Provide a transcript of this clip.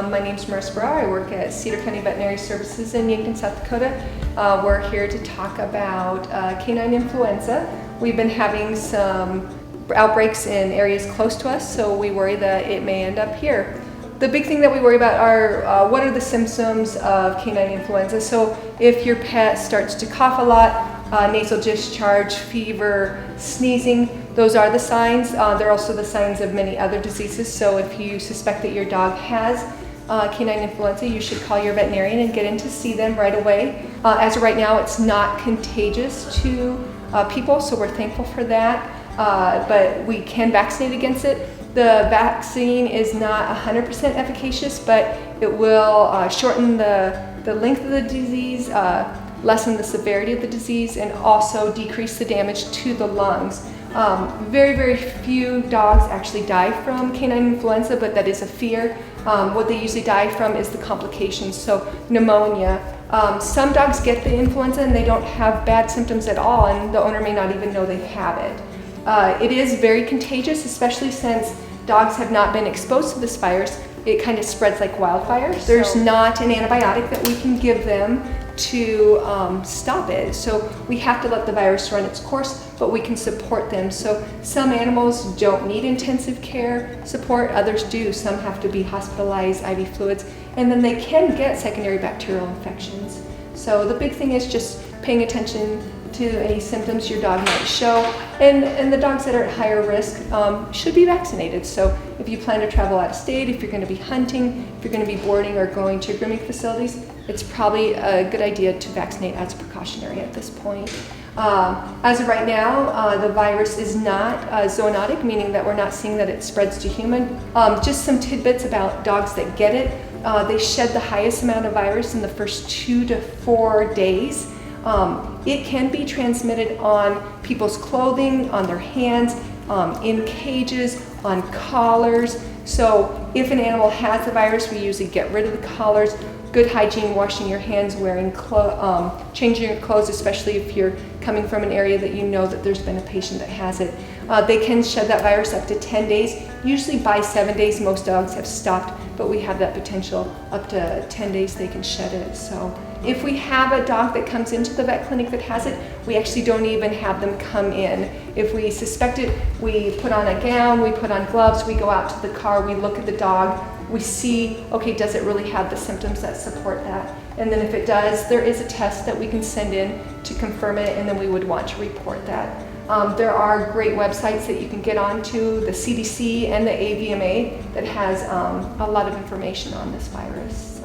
My name's Marissa Brower. I work at Cedar County Veterinary Services in Yankton, South Dakota. We're here to talk about canine influenza. We've been having some outbreaks in areas close to us, so we worry that it may end up here. The big thing that we worry about are what are the symptoms of canine influenza. So if your pet starts to cough a lot, nasal discharge, fever, sneezing, those are the signs. They're also the signs of many other diseases. So if you suspect that your dog has canine influenza, you should call your veterinarian and get in to see them right away. As of right now, it's not contagious to people, so we're thankful for that. But we can vaccinate against it. The vaccine is not 100% efficacious, but it will shorten the length of the disease, lessen the severity of the disease, and also decrease the damage to the lungs. Very, very few dogs actually die from canine influenza, but that is a fear. What they usually die from is the complications, so pneumonia. Some dogs get the influenza and they don't have bad symptoms at all, and the owner may not even know they have it. It is very contagious, especially since dogs have not been exposed to this virus. It kind of spreads like wildfire. There's not an antibiotic that we can give them to stop it. So we have to let the virus run its course, but we can support them. So some animals don't need intensive care support, others do. Some have to be hospitalized, IV fluids, and then they can get secondary bacterial infections. So the big thing is just paying attention to any symptoms your dog might show, and the dogs that are at higher risk should be vaccinated. So if you plan to travel out of state, if you're going to be hunting, if you're going to be boarding or going to grooming facilities, it's probably a good idea to vaccinate as precautionary at this point. As of right now, the virus is not zoonotic, meaning that we're not seeing that it spreads to human. Just some tidbits about dogs that get it. They shed the highest amount of virus in the first 2 to 4 days. It can be transmitted on people's clothing, on their hands, in cages, on collars. So if an animal has the virus, we usually get rid of the collars. Good hygiene, washing your hands, changing your clothes, especially if you're coming from an area that you know that there's been a patient that has it. They can shed that virus up to 10 days. Usually by 7 days, most dogs have stopped, but we have that potential up to 10 days they can shed it. So if we have a dog that comes into the vet clinic that has it, we actually don't even have them come in. If we suspect it, we put on a gown, we put on gloves, we go out to the car, we look at the dog, we see, okay, does it really have the symptoms that support that? And then if it does, there is a test that we can send in to confirm it, and then we would want to report that. There are great websites that you can get onto, the CDC and the AVMA, that has a lot of information on this virus.